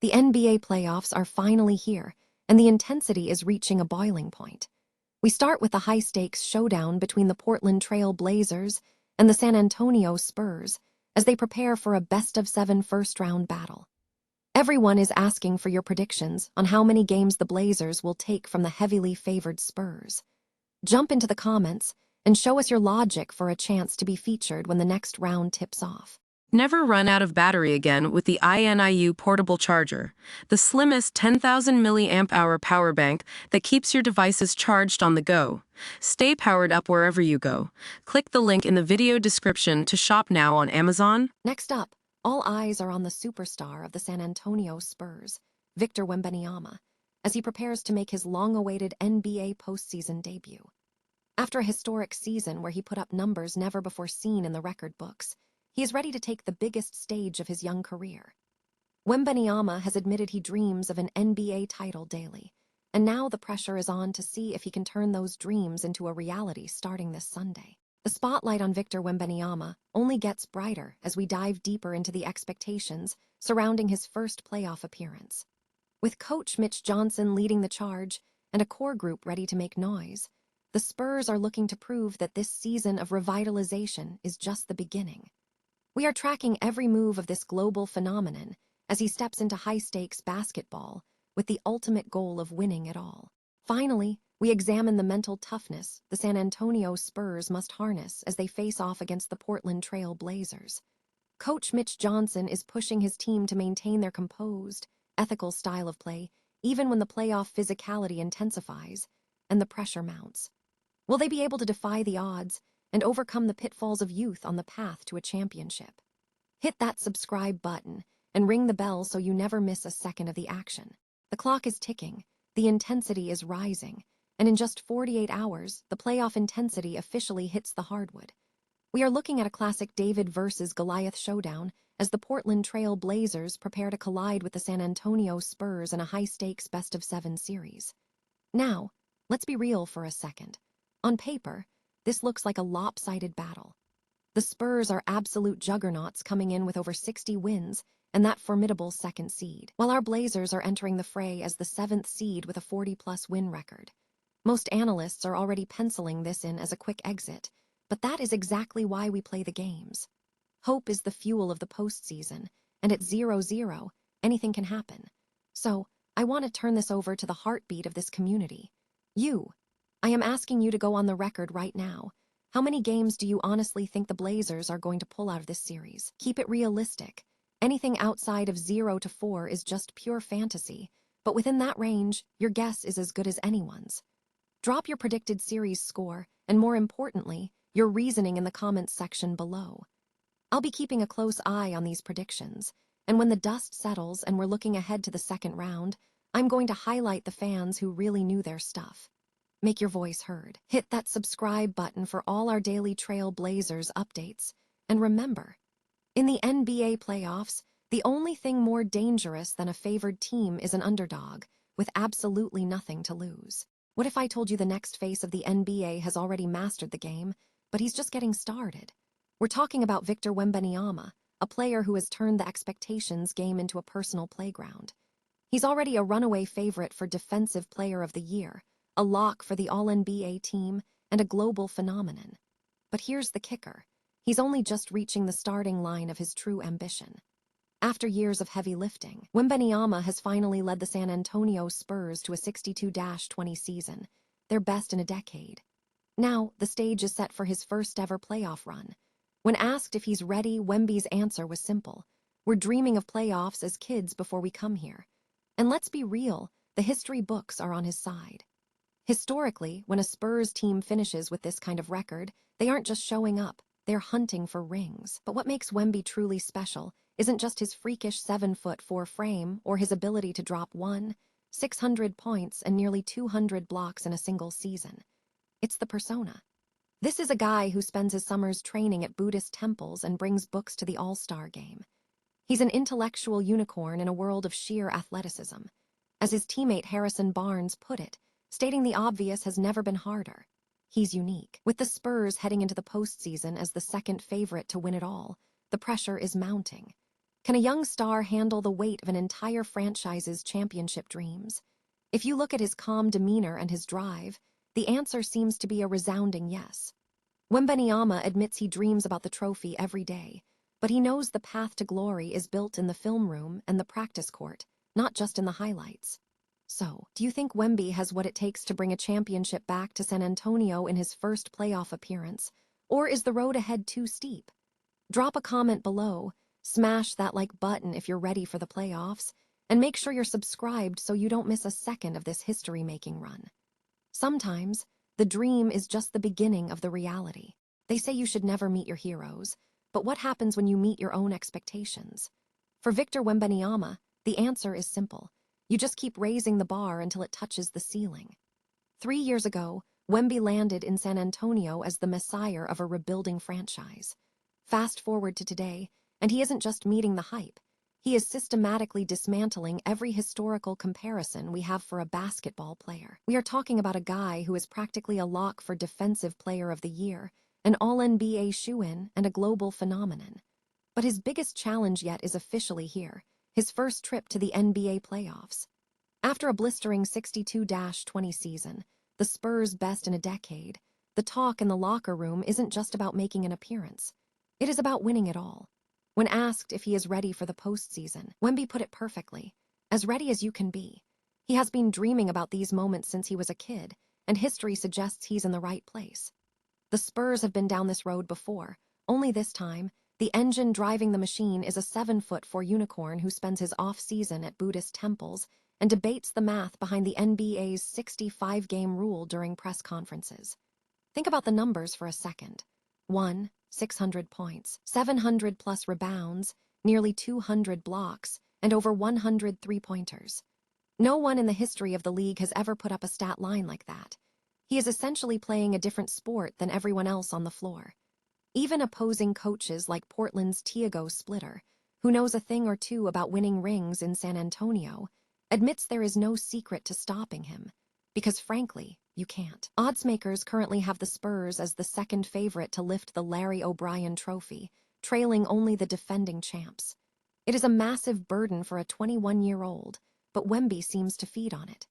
The NBA playoffs are finally here, and the intensity is reaching a boiling point. We start with the high-stakes showdown between the Portland Trail Blazers and the San Antonio Spurs as they prepare for a best-of-7 first-round battle. Everyone is asking for your predictions on how many games the Blazers will take from the heavily favored Spurs. Jump into the comments and show us your logic for a chance to be featured when the next round tips off. Never run out of battery again with the INIU portable charger, the slimmest 10,000 milliamp hour power bank that keeps your devices charged on the go. Stay powered up wherever you go. Click the link in the video description to shop now on Amazon. Next up, all eyes are on the superstar of the San Antonio Spurs, Victor Wembanyama, as he prepares to make his long-awaited NBA postseason debut. After a historic season where he put up numbers never before seen in the record books, he is ready to take the biggest stage of his young career. Wembanyama has admitted he dreams of an NBA title daily, and now the pressure is on to see if he can turn those dreams into a reality starting this Sunday. The spotlight on Victor Wembanyama only gets brighter as we dive deeper into the expectations surrounding his first playoff appearance. With Coach Mitch Johnson leading the charge and a core group ready to make noise, the Spurs are looking to prove that this season of revitalization is just the beginning. We are tracking every move of this global phenomenon as he steps into high-stakes basketball with the ultimate goal of winning it all. Finally, we examine the mental toughness the San Antonio Spurs must harness as they face off against the Portland Trail Blazers. Coach Mitch Johnson is pushing his team to maintain their composed, ethical style of play even when the playoff physicality intensifies and the pressure mounts. Will they be able to defy the odds and overcome the pitfalls of youth on the path to a championship? Hit that subscribe button and ring the bell so you never miss a second of the action. The clock is ticking, the intensity is rising, and in just 48 hours, the playoff intensity officially hits the hardwood. We are looking at a classic David versus Goliath showdown as the Portland Trail Blazers prepare to collide with the San Antonio Spurs in a high-stakes best-of-7 series. Now, let's be real for a second. On paper, this looks like a lopsided battle. The Spurs are absolute juggernauts coming in with over 60 wins and that formidable second seed, while our Blazers are entering the fray as the 7th seed with a 40-plus win record. Most analysts are already penciling this in as a quick exit, but that is exactly why we play the games. Hope is the fuel of the postseason, and at 0-0, anything can happen. So, I want to turn this over to the heartbeat of this community. You. I am asking you to go on the record right now. How many games do you honestly think the Blazers are going to pull out of this series? Keep it realistic. Anything outside of 0-4 is just pure fantasy, but within that range, your guess is as good as anyone's. Drop your predicted series score, and more importantly, your reasoning in the comments section below. I'll be keeping a close eye on these predictions, and when the dust settles and we're looking ahead to the second round, I'm going to highlight the fans who really knew their stuff. Make your voice heard. Hit that subscribe button for all our daily Trail Blazers updates. And remember, in the NBA playoffs, the only thing more dangerous than a favored team is an underdog, with absolutely nothing to lose. What if I told you the next face of the NBA has already mastered the game, but he's just getting started? We're talking about Victor Wembanyama, a player who has turned the expectations game into a personal playground. He's already a runaway favorite for Defensive Player of the Year, a lock for the All-NBA team, and a global phenomenon. But here's the kicker. He's only just reaching the starting line of his true ambition. After years of heavy lifting, Wembanyama has finally led the San Antonio Spurs to a 62-20 season, their best in a decade. Now, the stage is set for his first-ever playoff run. When asked if he's ready, Wemby's answer was simple. We're dreaming of playoffs as kids before we come here. And let's be real, the history books are on his side. Historically, when a Spurs team finishes with this kind of record, they aren't just showing up, they're hunting for rings. But what makes Wemby truly special isn't just his freakish 7'4" frame or his ability to drop 600 points and nearly 200 blocks in a single season. It's the persona. This is a guy who spends his summers training at Buddhist temples and brings books to the All-Star game. He's an intellectual unicorn in a world of sheer athleticism. As his teammate Harrison Barnes put it, stating the obvious has never been harder. He's unique. With the Spurs heading into the postseason as the second favorite to win it all, the pressure is mounting. Can a young star handle the weight of an entire franchise's championship dreams? If you look at his calm demeanor and his drive, the answer seems to be a resounding yes. Wembanyama admits he dreams about the trophy every day, but he knows the path to glory is built in the film room and the practice court, not just in the highlights. So, do you think Wemby has what it takes to bring a championship back to San Antonio in his first playoff appearance, or is the road ahead too steep? Drop a comment below, smash that like button if you're ready for the playoffs, and make sure you're subscribed so you don't miss a second of this history-making run. Sometimes, the dream is just the beginning of the reality. They say you should never meet your heroes, but what happens when you meet your own expectations? For Victor Wembanyama, the answer is simple. You just keep raising the bar until it touches the ceiling. 3 years ago, Wemby landed in San Antonio as the messiah of a rebuilding franchise. Fast forward to today, and he isn't just meeting the hype. He is systematically dismantling every historical comparison we have for a basketball player. We are talking about a guy who is practically a lock for Defensive Player of the Year, an All-NBA shoo-in, and a global phenomenon. But his biggest challenge yet is officially here, his first trip to the NBA playoffs. After a blistering 62-20 season, the Spurs' best in a decade, the talk in the locker room isn't just about making an appearance. It is about winning it all. When asked if he is ready for the postseason, Wemby put it perfectly, as ready as you can be. He has been dreaming about these moments since he was a kid, and history suggests he's in the right place. The Spurs have been down this road before, only this time, the engine driving the machine is a 7'4" unicorn who spends his off-season at Buddhist temples and debates the math behind the NBA's 65-game rule during press conferences. Think about the numbers for a second. 1, 600 points, 700-plus rebounds, nearly 200 blocks, and over 100 three-pointers. No one in the history of the league has ever put up a stat line like that. He is essentially playing a different sport than everyone else on the floor. Even opposing coaches like Portland's Tiago Splitter, who knows a thing or two about winning rings in San Antonio, admits there is no secret to stopping him, because frankly, you can't. Oddsmakers currently have the Spurs as the second favorite to lift the Larry O'Brien trophy, trailing only the defending champs. It is a massive burden for a 21-year-old, but Wemby seems to feed on it.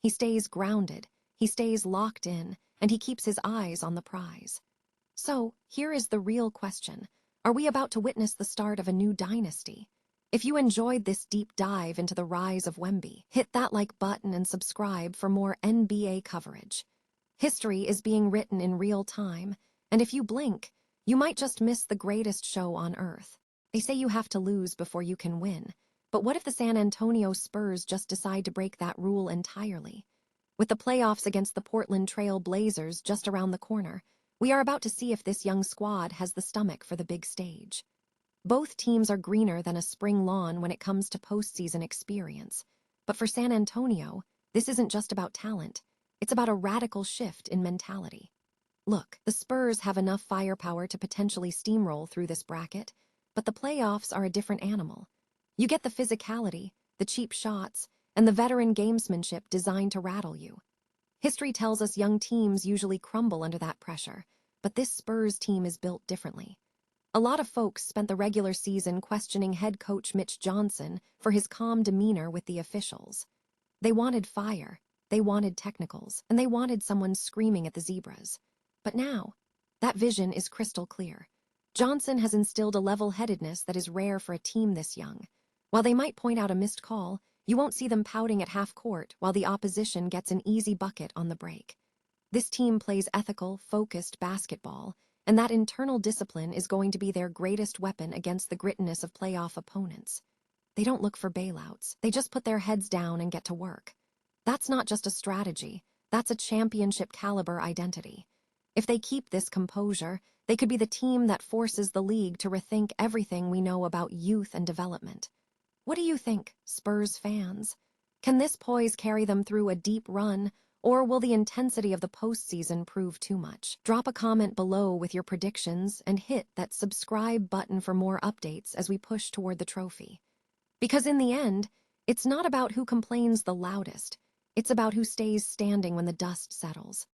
He stays grounded, he stays locked in, and he keeps his eyes on the prize. So, here is the real question. Are we about to witness the start of a new dynasty? If you enjoyed this deep dive into the rise of Wemby, hit that like button and subscribe for more NBA coverage. History is being written in real time, and if you blink, you might just miss the greatest show on earth. They say you have to lose before you can win, but what if the San Antonio Spurs just decide to break that rule entirely? With the playoffs against the Portland Trail Blazers just around the corner, we are about to see if this young squad has the stomach for the big stage. Both teams are greener than a spring lawn when it comes to postseason experience. But for San Antonio, this isn't just about talent. It's about a radical shift in mentality. Look, the Spurs have enough firepower to potentially steamroll through this bracket, but the playoffs are a different animal. You get the physicality, the cheap shots, and the veteran gamesmanship designed to rattle you. History tells us young teams usually crumble under that pressure, but this Spurs team is built differently. A lot of folks spent the regular season questioning head coach Mitch Johnson for his calm demeanor with the officials. They wanted fire, they wanted technicals, and they wanted someone screaming at the Zebras. But now, that vision is crystal clear. Johnson has instilled a level-headedness that is rare for a team this young. While they might point out a missed call, you won't see them pouting at half court while the opposition gets an easy bucket on the break. This team plays ethical, focused basketball, and that internal discipline is going to be their greatest weapon against the grittiness of playoff opponents. They don't look for bailouts. They just put their heads down and get to work. That's not just a strategy. That's a championship-caliber identity. If they keep this composure, they could be the team that forces the league to rethink everything we know about youth and development. What do you think, Spurs fans? Can this poise carry them through a deep run, or will the intensity of the postseason prove too much? Drop a comment below with your predictions and hit that subscribe button for more updates as we push toward the trophy. Because in the end, it's not about who complains the loudest. It's about who stays standing when the dust settles.